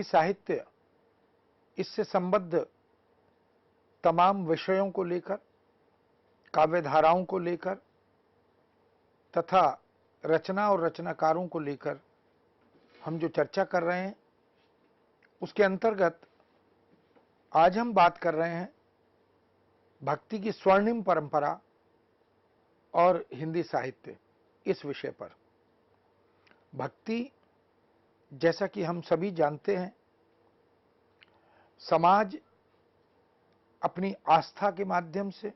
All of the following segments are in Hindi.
साहित्य इससे संबद्ध तमाम विषयों को लेकर, काव्य धाराओं को लेकर तथा रचना और रचनाकारों को लेकर हम जो चर्चा कर रहे हैं, उसके अंतर्गत आज हम बात कर रहे हैं भक्ति की स्वर्णिम परंपरा और हिंदी साहित्य, इस विषय पर। भक्ति, जैसा कि हम सभी जानते हैं, समाज अपनी आस्था के माध्यम से,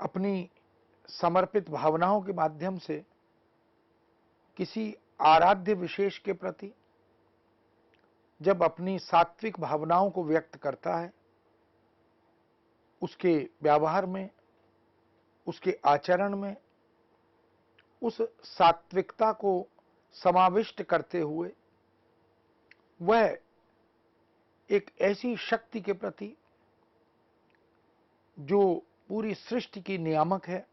अपनी समर्पित भावनाओं के माध्यम से किसी आराध्य विशेष के प्रति जब अपनी सात्विक भावनाओं को व्यक्त करता है, उसके व्यवहार में, उसके आचरण में उस सात्विकता को समाविष्ट करते हुए वह एक ऐसी शक्ति के प्रति जो पूरी सृष्टि की नियामक है,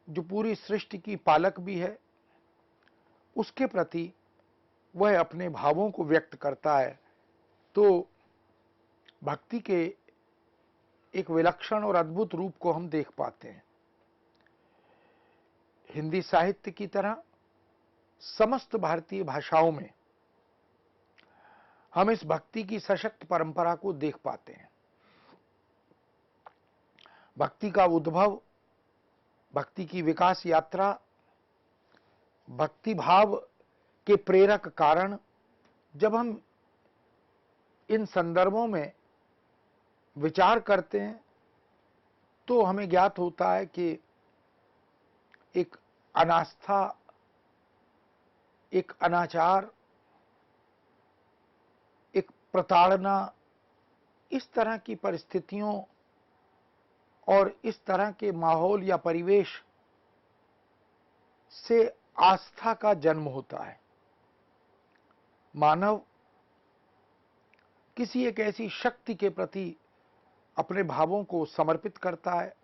जो पूरी सृष्टि की पालक भी है, उसके प्रति वह अपने भावों को व्यक्त करता है, तो भक्ति के एक विलक्षण और अद्भुत रूप को हम देख पाते हैं। हिंदी साहित्य की तरह समस्त भारतीय भाषाओं में हम इस भक्ति की सशक्त परंपरा को देख पाते हैं। भक्ति का उद्भव, भक्ति की विकास यात्रा, भक्ति भाव के प्रेरक कारण, जब हम इन संदर्भों में विचार करते हैं तो हमें ज्ञात होता है कि एक अनास्था, एक अनाचार, एक प्रताड़ना, इस तरह की परिस्थितियों और इस तरह के माहौल या परिवेश से आस्था का जन्म होता है। मानव किसी एक ऐसी शक्ति के प्रति अपने भावों को समर्पित करता है,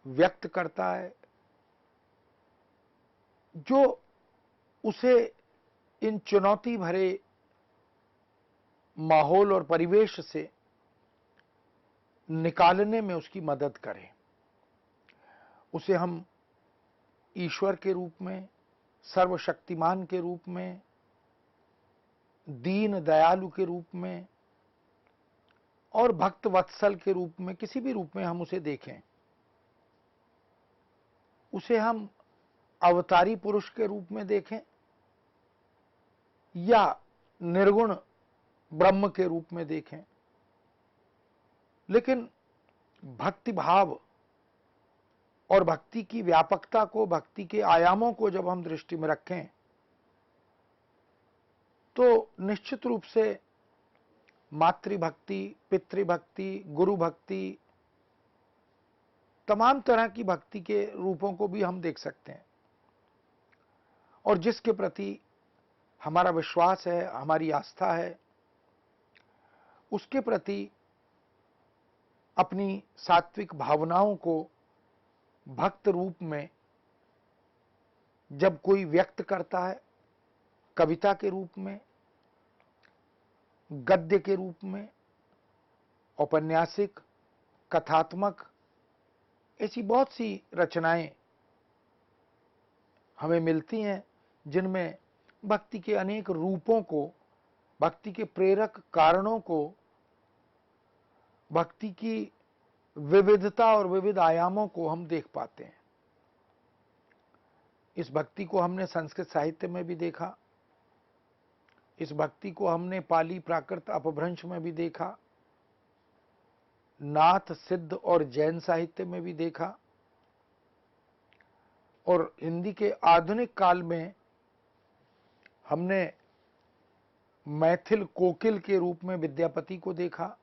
व्यक्त करता है, जो उसे इन चुनौती भरे माहौल और परिवेश से निकालने में उसकी मदद करे। उसे हम ईश्वर के रूप में, सर्वशक्तिमान के रूप में, दीन दयालु के रूप में और भक्त वत्सल के रूप में, किसी भी रूप में हम उसे देखें, उसे हम अवतारी पुरुष के रूप में देखें या निर्गुण ब्रह्म के रूप में देखें, लेकिन भक्ति भाव और भक्ति की व्यापकता को, भक्ति के आयामों को जब हम दृष्टि में रखें तो निश्चित रूप से मातृभक्ति, पितृभक्ति, गुरु भक्ति, तमाम तरह की भक्ति के रूपों को भी हम देख सकते हैं। और जिसके प्रति हमारा विश्वास है, हमारी आस्था है, उसके प्रति अपनी सात्विक भावनाओं को भक्त रूप में जब कोई व्यक्त करता है, कविता के रूप में, गद्य के रूप में, औपन्यासिक, कथात्मक, ऐसी बहुत सी रचनाएं हमें मिलती हैं जिनमें भक्ति के अनेक रूपों को, भक्ति के प्रेरक कारणों को, भक्ति की विविधता और विविध आयामों को हम देख पाते हैं। इस भक्ति को हमने संस्कृत साहित्य में भी देखा, इस भक्ति को हमने पाली प्राकृत अपभ्रंश में भी देखा, नाथ, सिद्ध और जैन साहित्य में भी देखा, और हिंदी के आधुनिक काल में हमने मैथिल कोकिल के रूप में विद्यापति को देखा,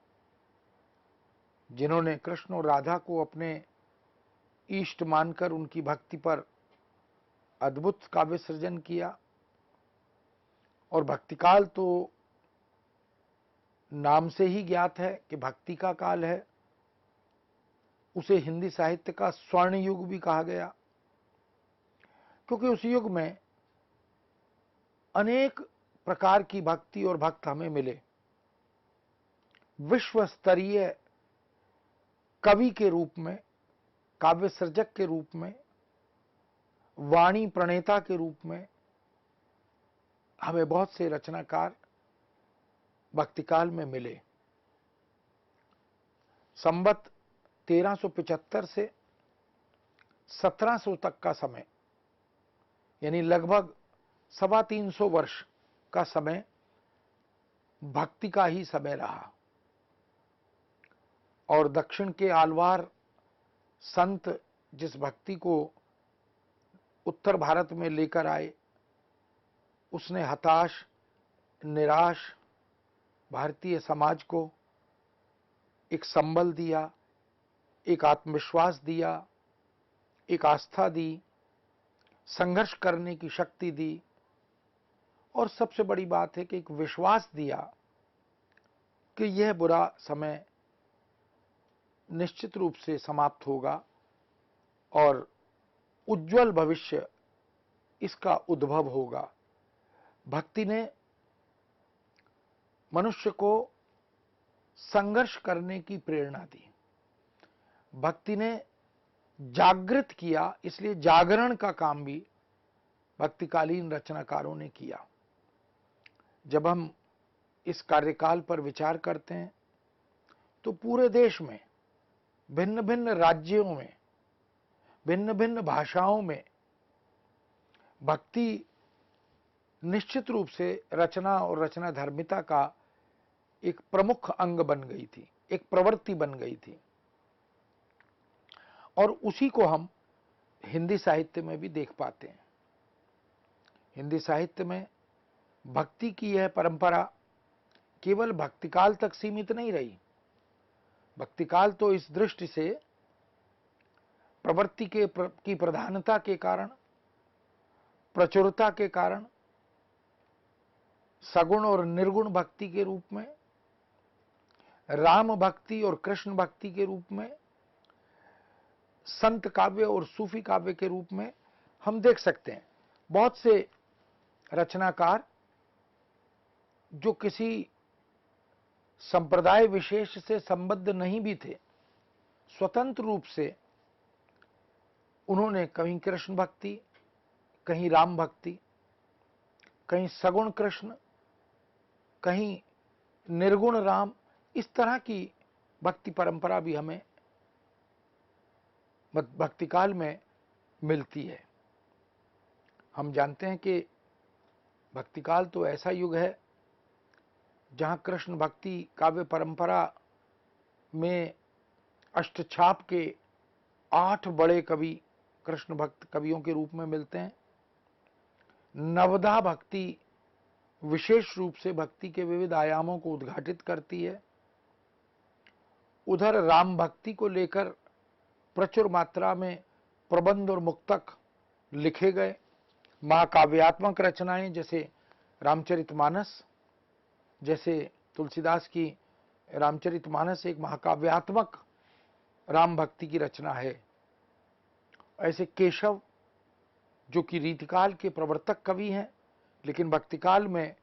जिन्होंने कृष्ण और राधा को अपने इष्ट मानकर उनकी भक्ति पर अद्भुत काव्य सृजन किया। और भक्तिकाल तो नाम से ही ज्ञात है कि भक्ति का काल है, उसे हिंदी साहित्य का स्वर्ण युग भी कहा गया, क्योंकि उस युग में अनेक प्रकार की भक्ति और भक्त हमें मिले। विश्व स्तरीय कवि के रूप में, काव्य सृजक के रूप में, वाणी प्रणेता के रूप में हमें बहुत से रचनाकार भक्तिकाल में मिले। संवत 1375 से 1700 तक का समय, यानी लगभग 325 वर्ष का समय भक्ति का ही समय रहा। और दक्षिण के आलवार संत जिस भक्ति को उत्तर भारत में लेकर आए, उसने हताश, निराश भारतीय समाज को एक संबल दिया, एक आत्मविश्वास दिया, एक आस्था दी, संघर्ष करने की शक्ति दी, और सबसे बड़ी बात है कि एक विश्वास दिया कि यह बुरा समय निश्चित रूप से समाप्त होगा और उज्जवल भविष्य इसका उद्भव होगा। भक्ति ने मनुष्य को संघर्ष करने की प्रेरणा दी। भक्ति ने जागृत किया, इसलिए जागरण का काम भी भक्तिकालीन रचनाकारों ने किया। जब हम इस कार्यकाल पर विचार करते हैं तो पूरे देश में, भिन्न भिन्न राज्यों में, भिन्न भिन्न भाषाओं में भक्ति निश्चित रूप से रचना और रचना धर्मिता का एक प्रमुख अंग बन गई थी, एक प्रवृत्ति बन गई थी। और उसी को हम हिंदी साहित्य में भी देख पाते हैं। हिंदी साहित्य में भक्ति की यह परंपरा केवल भक्तिकाल तक सीमित नहीं रही। भक्तिकाल तो इस दृष्टि से प्रवृत्ति की प्रधानता के कारण, प्रचुरता के कारण, सगुण और निर्गुण भक्ति के रूप में, राम भक्ति और कृष्ण भक्ति के रूप में, संत काव्य और सूफी काव्य के रूप में हम देख सकते हैं। बहुत से रचनाकार जो किसी संप्रदाय विशेष से संबद्ध नहीं भी थे, स्वतंत्र रूप से उन्होंने कहीं कृष्ण भक्ति, कहीं राम भक्ति, कहीं सगुण कृष्ण, कहीं निर्गुण राम, इस तरह की भक्ति परंपरा भी हमें भक्तिकाल में मिलती है। हम जानते हैं कि भक्तिकाल तो ऐसा युग है जहां कृष्ण भक्ति काव्य परंपरा में अष्टछाप के 8 बड़े कवि कृष्ण भक्त कवियों के रूप में मिलते हैं। नवधा भक्ति विशेष रूप से भक्ति के विविध आयामों को उद्घाटित करती है। उधर राम भक्ति को लेकर प्रचुर मात्रा में प्रबंध और मुक्तक लिखे गए। महाकाव्यात्मक रचनाएं जैसे रामचरितमानस, जैसे तुलसीदास की रामचरितमानस एक महाकाव्यात्मक राम भक्ति की रचना है। ऐसे केशव जो कि रीतिकाल के प्रवर्तक कवि हैं, लेकिन भक्तिकाल में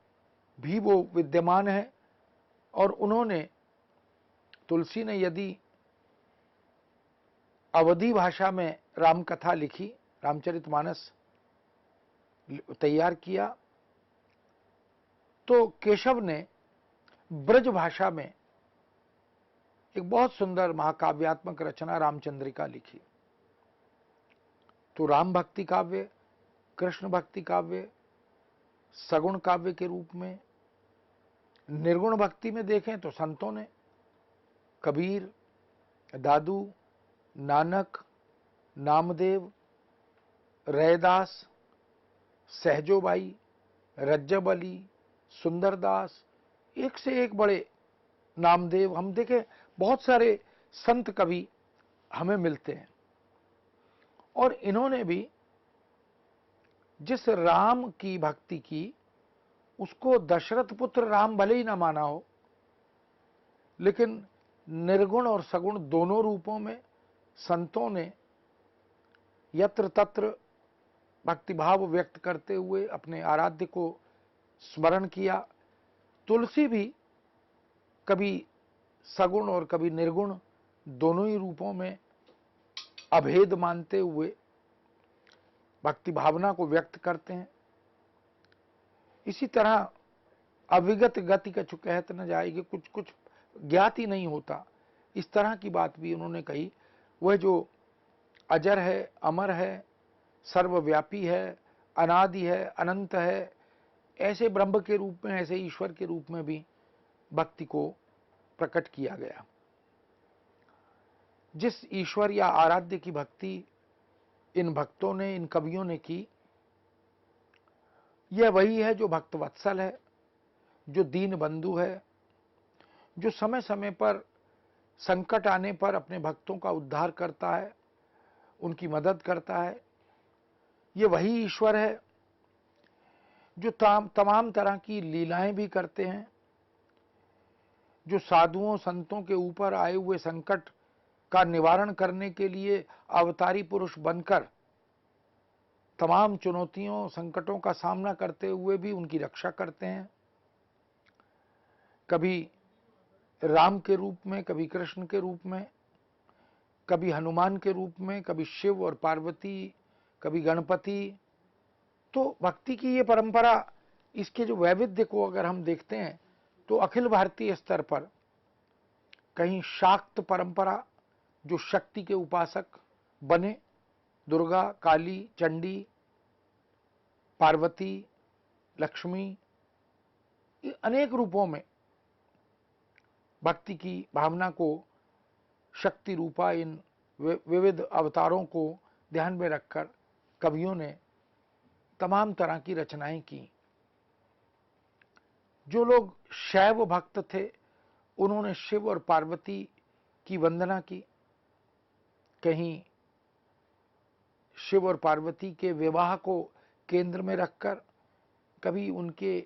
भी वो विद्यमान है। और उन्होंने, तुलसी ने यदि अवधी भाषा में राम कथा लिखी, रामचरितमानस तैयार किया, तो केशव ने ब्रज भाषा में एक बहुत सुंदर महाकाव्यात्मक रचना रामचंद्रिका लिखी। तो राम भक्ति काव्य, कृष्ण भक्ति काव्य, सगुण काव्य के रूप में, निर्गुण भक्ति में देखें तो संतों ने कबीर, दादू, नानक, नामदेव, रैदास, सहजोबाई, रज्जब अली, सुंदरदास, एक से एक बड़े नामदेव, हम देखें बहुत सारे संत कवि हमें मिलते हैं। और इन्होंने भी जिस राम की भक्ति की, उसको दशरथ पुत्र राम भले ही ना माना हो, लेकिन निर्गुण और सगुण दोनों रूपों में संतों ने यत्र तत्र भक्तिभाव व्यक्त करते हुए अपने आराध्य को स्मरण किया। तुलसी भी कभी सगुण और कभी निर्गुण दोनों ही रूपों में अभेद मानते हुए भक्ति भावना को व्यक्त करते हैं। इसी तरह अविगत गति कछु कहत न जाएगी, कुछ कुछ ज्ञात ही नहीं होता, इस तरह की बात भी उन्होंने कही। वह जो अजर है, अमर है, सर्वव्यापी है, अनादि है, अनंत है, ऐसे ब्रह्म के रूप में, ऐसे ईश्वर के रूप में भी भक्ति को प्रकट किया गया। जिस ईश्वर या आराध्य की भक्ति इन भक्तों ने, इन कवियों ने की, यह वही है जो भक्त वत्सल है, जो दीन बंधु है, जो समय समय पर संकट आने पर अपने भक्तों का उद्धार करता है, उनकी मदद करता है। ये वही ईश्वर है जो तमाम तरह की लीलाएं भी करते हैं, जो साधुओं संतों के ऊपर आए हुए संकट का निवारण करने के लिए अवतारी पुरुष बनकर तमाम चुनौतियों संकटों का सामना करते हुए भी उनकी रक्षा करते हैं। कभी राम के रूप में, कभी कृष्ण के रूप में, कभी हनुमान के रूप में, कभी शिव और पार्वती, कभी गणपति। तो भक्ति की ये परंपरा, इसके जो वैविध्य को अगर हम देखते हैं तो अखिल भारतीय स्तर पर कहीं शाक्त परंपरा, जो शक्ति के उपासक बने, दुर्गा, काली, चंडी, पार्वती, लक्ष्मी, अनेक रूपों में भक्ति की भावना को, शक्ति रूपा इन विविध अवतारों को ध्यान में रखकर कवियों ने तमाम तरह की रचनाएं की। जो लोग शैव भक्त थे, उन्होंने शिव और पार्वती की वंदना की। कहीं शिव और पार्वती के विवाह को केंद्र में रखकर, कभी उनके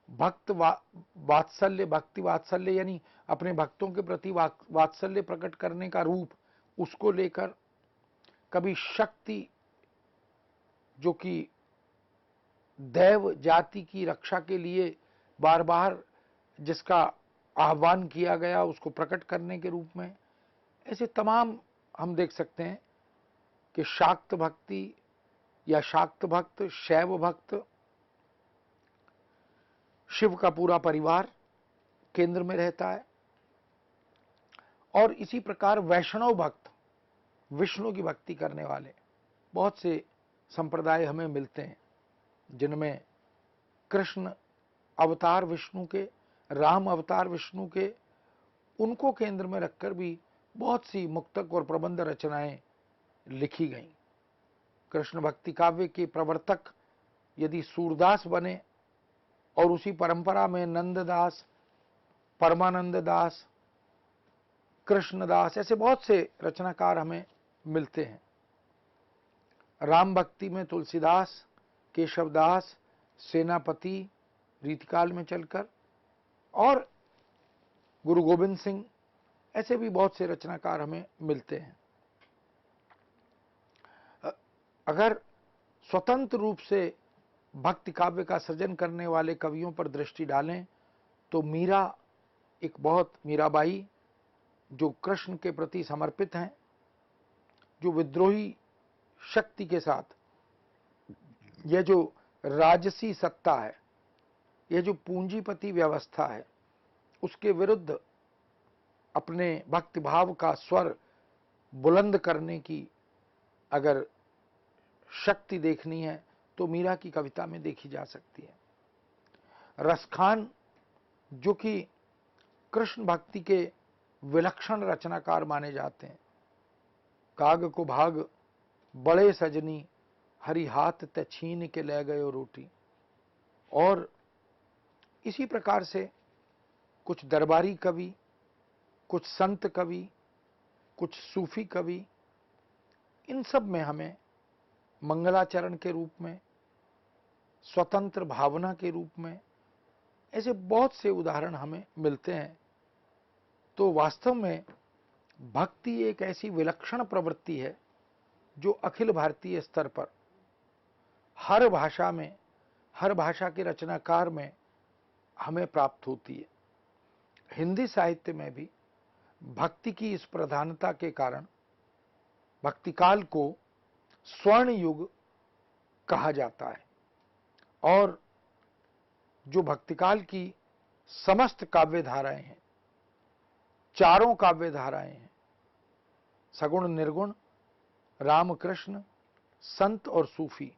भक्त वात्सल्य, भक्ति वात्सल्य यानी अपने भक्तों के प्रति वात्सल्य प्रकट करने का रूप, उसको लेकर, कभी शक्ति जो कि दैव जाति की रक्षा के लिए बार बार जिसका आह्वान किया गया, उसको प्रकट करने के रूप में। ऐसे तमाम हम देख सकते हैं कि शाक्त भक्ति या शाक्त भक्त, शैव भक्त, शिव का पूरा परिवार केंद्र में रहता है। और इसी प्रकार वैष्णव भक्त, विष्णु की भक्ति करने वाले बहुत से संप्रदाय हमें मिलते हैं, जिनमें कृष्ण अवतार विष्णु के, राम अवतार विष्णु के, उनको केंद्र में रखकर भी बहुत सी मुक्तक और प्रबंध रचनाएं लिखी गईं। कृष्ण भक्ति काव्य के प्रवर्तक यदि सूरदास बने और उसी परंपरा में नंददास, परमानंद दास, कृष्णदास, ऐसे बहुत से रचनाकार हमें मिलते हैं। राम भक्ति में तुलसीदास, केशवदास, सेनापति रीतिकाल में चलकर, और गुरु गोविंद सिंह, ऐसे भी बहुत से रचनाकार हमें मिलते हैं। अगर स्वतंत्र रूप से भक्ति काव्य का सृजन करने वाले कवियों पर दृष्टि डालें तो मीरा एक बहुत, मीराबाई जो कृष्ण के प्रति समर्पित हैं, जो विद्रोही शक्ति के साथ, यह जो राजसी सत्ता है, यह जो पूंजीपति व्यवस्था है, उसके विरुद्ध अपने भक्ति भाव का स्वर बुलंद करने की अगर शक्ति देखनी है तो मीरा की कविता में देखी जा सकती है। रसखान जो कि कृष्ण भक्ति के विलक्षण रचनाकार माने जाते हैं, काग को भाग बड़े सजनी, हरि हाथ ते छीन के ले गयो रोटी। और इसी प्रकार से कुछ दरबारी कवि, कुछ संत कवि, कुछ सूफी कवि, इन सब में हमें मंगलाचरण के रूप में, स्वतंत्र भावना के रूप में, ऐसे बहुत से उदाहरण हमें मिलते हैं। तो वास्तव में भक्ति एक ऐसी विलक्षण प्रवृत्ति है जो अखिल भारतीय स्तर पर हर भाषा में, हर भाषा के रचनाकार में हमें प्राप्त होती है। हिंदी साहित्य में भी भक्ति की इस प्रधानता के कारण भक्तिकाल को स्वर्ण युग कहा जाता है। और जो भक्तिकाल की समस्त काव्य धाराएं हैं, चारों काव्य धाराएं हैं, सगुण निर्गुण, रामकृष्ण, संत और सूफी,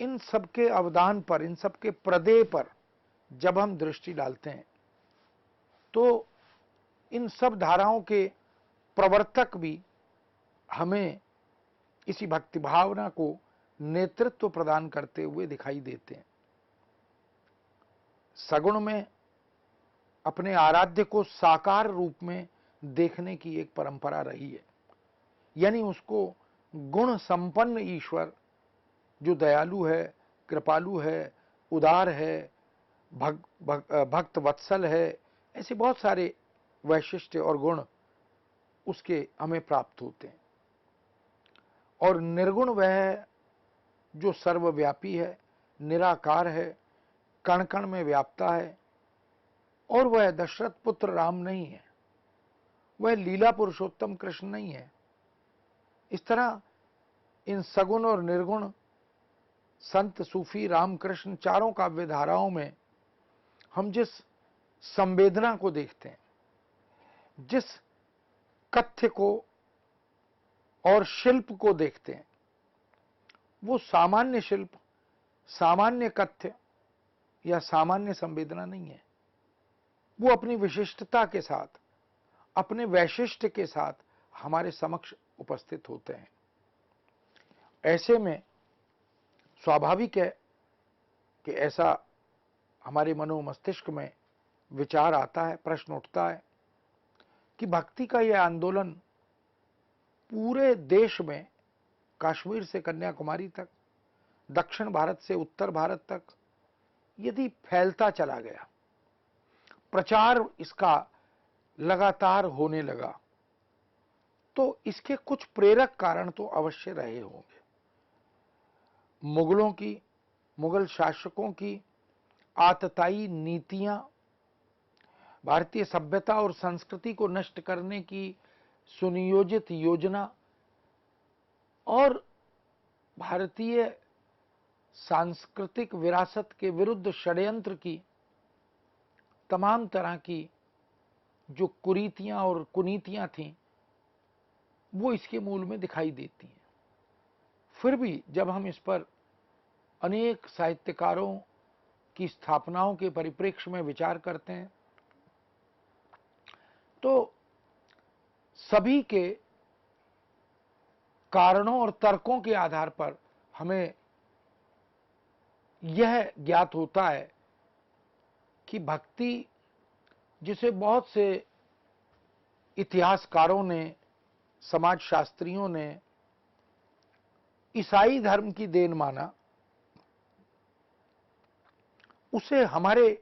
इन सब के अवदान पर, इन सब के प्रदेय पर जब हम दृष्टि डालते हैं तो इन सब धाराओं के प्रवर्तक भी हमें इसी भक्ति भावना को नेतृत्व प्रदान करते हुए दिखाई देते हैं। सगुण में अपने आराध्य को साकार रूप में देखने की एक परंपरा रही है, यानी उसको गुण संपन्न ईश्वर जो दयालु है, कृपालु है, उदार है, भक्त वत्सल है, ऐसे बहुत सारे वैशिष्ट्य और गुण उसके हमें प्राप्त होते हैं। और निर्गुण वह है जो सर्वव्यापी है, निराकार है, कण कण में व्याप्ता है, और वह दशरथ पुत्र राम नहीं है, वह लीला पुरुषोत्तम कृष्ण नहीं है। इस तरह इन सगुण और निर्गुण, संत, सूफी, रामकृष्ण, चारों काव्य धाराओं में हम जिस संवेदना को देखते हैं, जिस कथ्य को और शिल्प को देखते हैं, वो सामान्य शिल्प, सामान्य कथ्य या सामान्य संवेदना नहीं है। वो अपनी विशिष्टता के साथ, अपने वैशिष्ट्य के साथ हमारे समक्ष उपस्थित होते हैं। ऐसे में स्वाभाविक है कि ऐसा हमारे मनो मस्तिष्क में विचार आता है, प्रश्न उठता है कि भक्ति का यह आंदोलन पूरे देश में, कश्मीर से कन्याकुमारी तक, दक्षिण भारत से उत्तर भारत तक यदि फैलता चला गया, प्रचार इसका लगातार होने लगा, तो इसके कुछ प्रेरक कारण तो अवश्य रहे होंगे। मुगल शासकों की आतताई नीतियां, भारतीय सभ्यता और संस्कृति को नष्ट करने की सुनियोजित योजना और भारतीय सांस्कृतिक विरासत के विरुद्ध षड्यंत्र की तमाम तरह की जो कुरीतियां और कुनीतियां थीं, वो इसके मूल में दिखाई देती हैं। फिर भी जब हम इस पर अनेक साहित्यकारों की स्थापनाओं के परिप्रेक्ष्य में विचार करते हैं तो सभी के कारणों और तर्कों के आधार पर हमें यह ज्ञात होता है कि भक्ति, जिसे बहुत से इतिहासकारों ने, समाजशास्त्रियों ने ईसाई धर्म की देन माना, उसे हमारे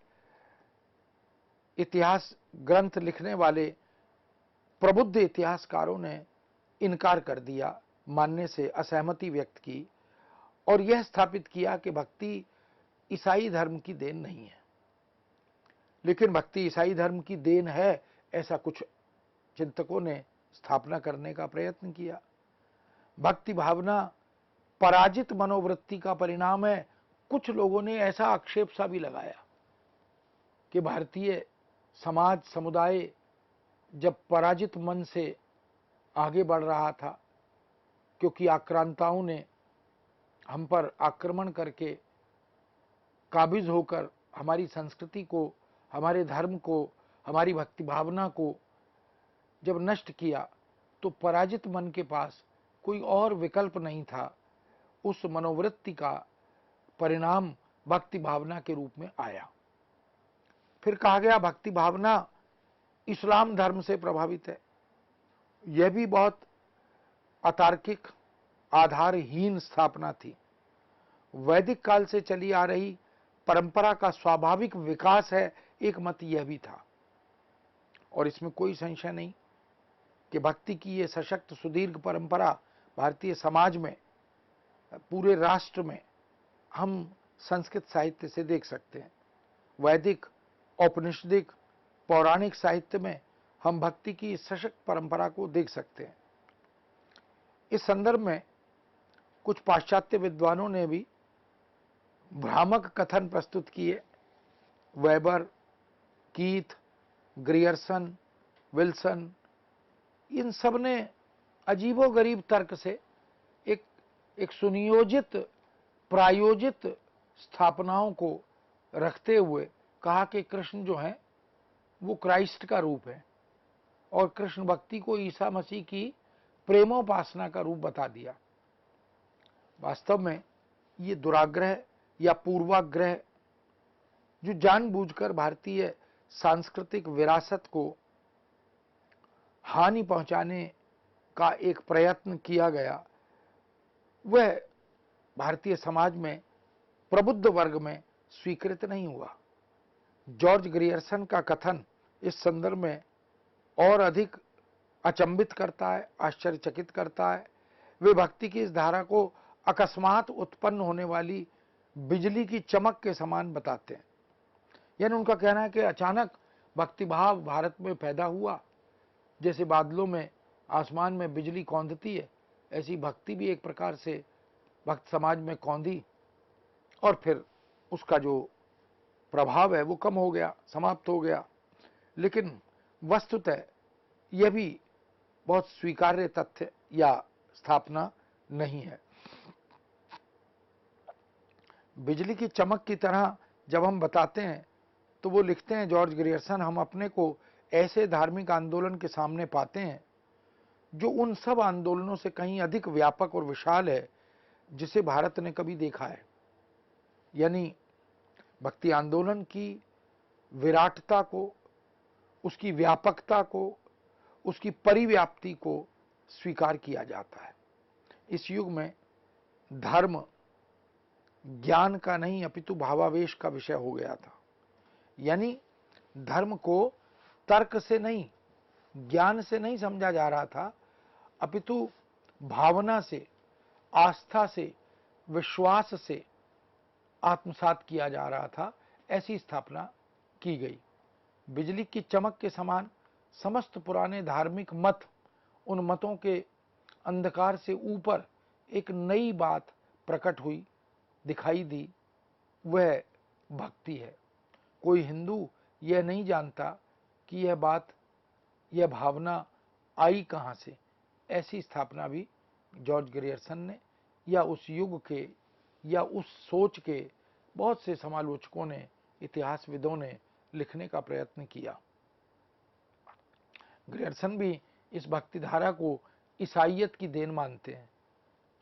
इतिहास ग्रंथ लिखने वाले प्रबुद्ध इतिहासकारों ने इनकार कर दिया, मानने से असहमति व्यक्त की और यह स्थापित किया कि भक्ति ईसाई धर्म की देन नहीं है। लेकिन भक्ति ईसाई धर्म की देन है, ऐसा कुछ चिंतकों ने स्थापना करने का प्रयत्न किया। भक्ति भावना पराजित मनोवृत्ति का परिणाम है। कुछ लोगों ने ऐसा आक्षेप सा भी लगाया कि भारतीय समाज, समुदाय जब पराजित मन से आगे बढ़ रहा था, क्योंकि आक्रांताओं ने हम पर आक्रमण करके काबिज होकर हमारी संस्कृति को, हमारे धर्म को, हमारी भक्ति भावना को जब नष्ट किया, तो पराजित मन के पास कोई और विकल्प नहीं था। उस मनोवृत्ति का परिणाम भक्ति भावना के रूप में आया। फिर कहा गया भक्ति भावना इस्लाम धर्म से प्रभावित है। यह भी बहुत अतार्किक, आधारहीन स्थापना थी। वैदिक काल से चली आ रही परंपरा का स्वाभाविक विकास है, एक मत यह भी था। और इसमें कोई संशय नहीं कि भक्ति की यह सशक्त सुदीर्घ परंपरा भारतीय समाज में, पूरे राष्ट्र में हम संस्कृत साहित्य से देख सकते हैं। वैदिक, औपनिषदिक, पौराणिक साहित्य में हम भक्ति की सशक्त परंपरा को देख सकते हैं। इस संदर्भ में कुछ पाश्चात्य विद्वानों ने भी भ्रामक कथन प्रस्तुत किए। वेबर, कीथ, ग्रियर्सन, विल्सन, इन सब ने अजीबोगरीब तर्क से एक सुनियोजित, प्रायोजित स्थापनाओं को रखते हुए कहा कि कृष्ण जो है वो क्राइस्ट का रूप है, और कृष्ण भक्ति को ईसा मसीह की प्रेमोपासना का रूप बता दिया। वास्तव में ये दुराग्रह या पूर्वाग्रह जो जानबूझकर भारतीय सांस्कृतिक विरासत को हानि पहुंचाने का एक प्रयत्न किया गया, वह भारतीय समाज में प्रबुद्ध वर्ग में स्वीकृत नहीं हुआ। जॉर्ज ग्रियर्सन का कथन इस संदर्भ में और अधिक अचंभित करता है, आश्चर्यचकित करता है। वे भक्ति की इस धारा को अकस्मात उत्पन्न होने वाली बिजली की चमक के समान बताते हैं। यानी उनका कहना है कि अचानक भक्ति भाव भारत में पैदा हुआ, जैसे बादलों में, आसमान में बिजली कौंधती है, ऐसी भक्ति भी एक प्रकार से भक्त समाज में कौंधी, और फिर उसका जो प्रभाव है वो कम हो गया, समाप्त हो गया। लेकिन वस्तुतः यह भी बहुत स्वीकार्य तथ्य या स्थापना नहीं है। बिजली की चमक की तरह जब हम बताते हैं तो वो लिखते हैं जॉर्ज ग्रियर्सन, हम अपने को ऐसे धार्मिक आंदोलन के सामने पाते हैं जो उन सब आंदोलनों से कहीं अधिक व्यापक और विशाल है जिसे भारत ने कभी देखा है। यानी भक्ति आंदोलन की विराटता को, उसकी व्यापकता को, उसकी परिव्याप्ति को स्वीकार किया जाता है। इस युग में धर्म ज्ञान का नहीं अपितु भावावेश का विषय हो गया था। यानी धर्म को तर्क से नहीं, ज्ञान से नहीं समझा जा रहा था, अपितु भावना से, आस्था से, विश्वास से आत्मसात किया जा रहा था। ऐसी स्थापना की गई। बिजली की चमक के समान समस्त पुराने धार्मिक मत, उन मतों के अंधकार से ऊपर एक नई बात प्रकट हुई, दिखाई दी, वह भक्ति है। कोई हिंदू यह नहीं जानता कि यह बात, यह भावना आई कहां से। ऐसी स्थापना भी जॉर्ज ग्रियर्सन ने या उस युग के या उस सोच के बहुत से समालोचकों ने, इतिहासविदों ने लिखने का प्रयत्न किया। ग्रियर्सन भी इस भक्ति धारा को ईसाइयत की देन मानते हैं।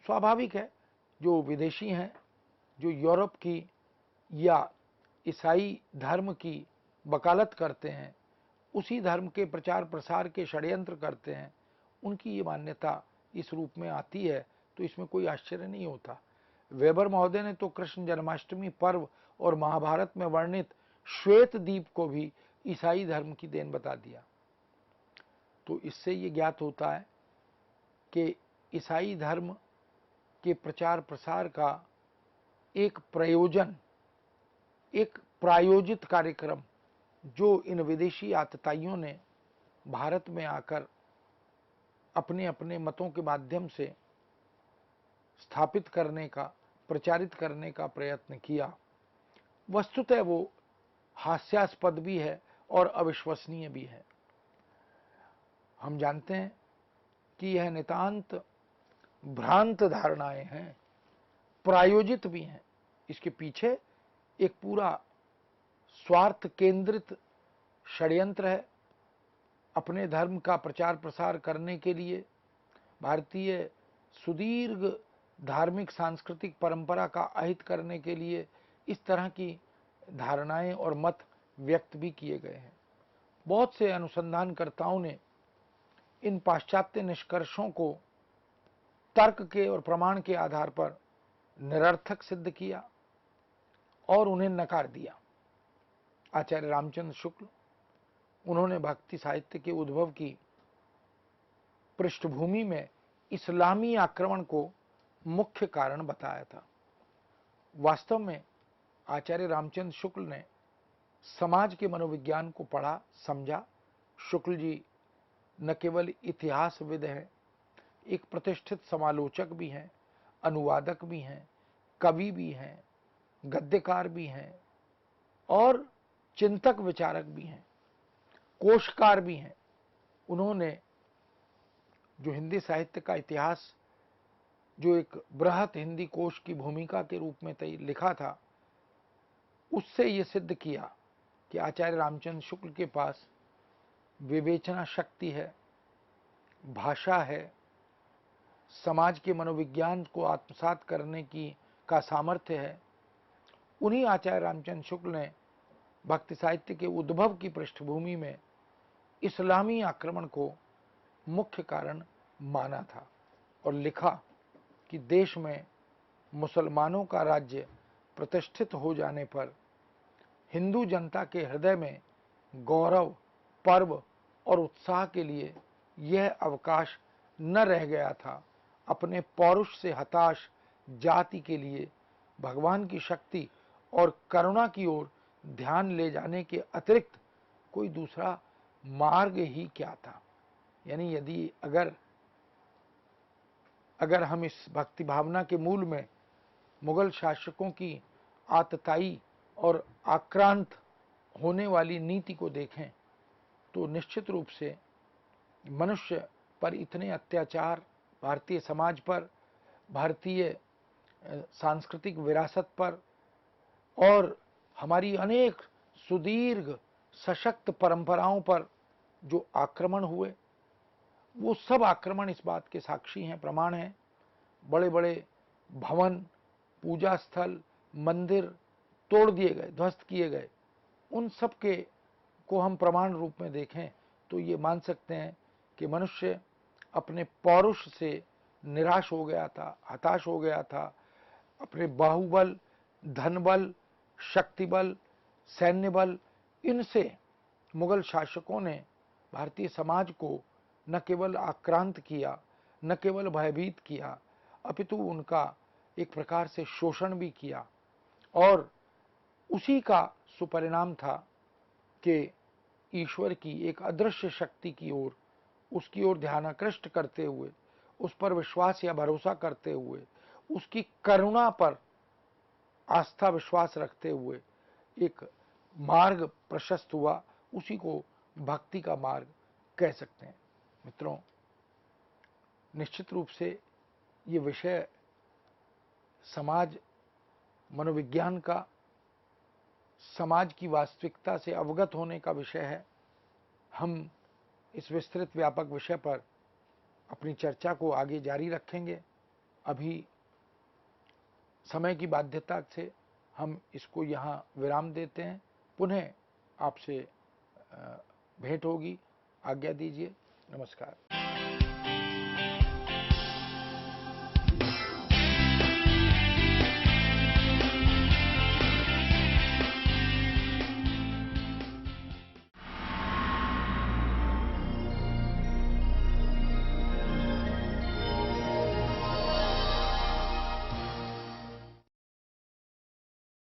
स्वाभाविक है, जो विदेशी हैं, जो यूरोप की या ईसाई धर्म की वकालत करते हैं, उसी धर्म के प्रचार प्रसार के षड्यंत्र करते हैं, उनकी ये मान्यता इस रूप में आती है, तो इसमें कोई आश्चर्य नहीं होता। वेबर महोदय ने तो कृष्ण जन्माष्टमी पर्व और महाभारत में वर्णित श्वेत दीप को भी ईसाई धर्म की देन बता दिया। तो इससे ये ज्ञात होता है कि ईसाई धर्म के प्रचार प्रसार का एक प्रयोजन, एक प्रायोजित कार्यक्रम जो इन विदेशी आतताइयों ने भारत में आकर अपने अपने मतों के माध्यम से स्थापित करने का, प्रचारित करने का प्रयत्न किया, वस्तुतः वो हास्यास्पद भी है और अविश्वसनीय भी है। हम जानते हैं कि यह नितांत भ्रांत धारणाएं हैं, प्रायोजित भी हैं। इसके पीछे एक पूरा स्वार्थ केंद्रित षड्यंत्र है। अपने धर्म का प्रचार प्रसार करने के लिए, भारतीय सुदीर्घ धार्मिक सांस्कृतिक परंपरा का अहित करने के लिए इस तरह की धारणाएं और मत व्यक्त भी किए गए हैं। बहुत से अनुसंधानकर्ताओं ने इन पाश्चात्य निष्कर्षों को तर्क के और प्रमाण के आधार पर निरर्थक सिद्ध किया और उन्हें नकार दिया। आचार्य रामचंद्र शुक्ल, उन्होंने भक्ति साहित्य के उद्भव की पृष्ठभूमि में इस्लामी आक्रमण को मुख्य कारण बताया था। वास्तव में आचार्य रामचंद्र शुक्ल ने समाज के मनोविज्ञान को पढ़ा, समझा। शुक्ल जी न केवल इतिहासविद हैं, एक प्रतिष्ठित समालोचक भी हैं, अनुवादक भी हैं, कवि भी हैं, गद्यकार भी हैं और चिंतक विचारक भी हैं, कोशकार भी हैं। उन्होंने जो हिंदी साहित्य का इतिहास, जो एक बृहत हिंदी कोश की भूमिका के रूप में लिखा था, उससे ये सिद्ध किया कि आचार्य रामचंद्र शुक्ल के पास विवेचना शक्ति है, भाषा है, समाज के मनोविज्ञान को आत्मसात करने का सामर्थ्य है। उन्हीं आचार्य रामचंद्र शुक्ल ने भक्ति साहित्य के उद्भव की पृष्ठभूमि में इस्लामी आक्रमण को मुख्य कारण माना था और लिखा कि देश में मुसलमानों का राज्य प्रतिष्ठित हो जाने पर हिंदू जनता के हृदय में गौरव, पर्व और उत्साह के लिए यह अवकाश न रह गया था। अपने पौरुष से हताश जाति के लिए भगवान की शक्ति और करुणा की ओर ध्यान ले जाने के अतिरिक्त कोई दूसरा मार्ग ही क्या था। यानी यदि अगर हम इस भक्ति भावना के मूल में मुगल शासकों की आतताई और आक्रांत होने वाली नीति को देखें तो निश्चित रूप से मनुष्य पर इतने अत्याचार, भारतीय समाज पर, भारतीय सांस्कृतिक विरासत पर और हमारी अनेक सुदीर्घ सशक्त परंपराओं पर जो आक्रमण हुए, वो सब आक्रमण इस बात के साक्षी हैं, प्रमाण हैं। बड़े बड़े भवन, पूजा स्थल, मंदिर तोड़ दिए गए, ध्वस्त किए गए। उन सब को हम प्रमाण रूप में देखें तो ये मान सकते हैं कि मनुष्य अपने पौरुष से निराश हो गया था, हताश हो गया था। अपने बाहुबल, धनबल, शक्तिबल, सैन्य बल, इनसे मुगल शासकों ने भारतीय समाज को न केवल आक्रांत किया, न केवल भयभीत किया, अपितु उनका एक प्रकार से शोषण भी किया। और उसी का सुपरिणाम था कि ईश्वर की एक अदृश्य शक्ति की ओर, उसकी ओर ध्यानाकृष्ट करते हुए, उस पर विश्वास या भरोसा करते हुए, उसकी करुणा पर आस्था विश्वास रखते हुए एक मार्ग प्रशस्त हुआ। उसी को भक्ति का मार्ग कह सकते हैं। मित्रों, निश्चित रूप से ये विषय समाज मनोविज्ञान का, समाज की वास्तविकता से अवगत होने का विषय है। हम इस विस्तृत व्यापक विषय पर अपनी चर्चा को आगे जारी रखेंगे। अभी समय की बाध्यता से हम इसको यहाँ विराम देते हैं। पुनः आपसे भेंट होगी। आज्ञा दीजिए। नमस्कार।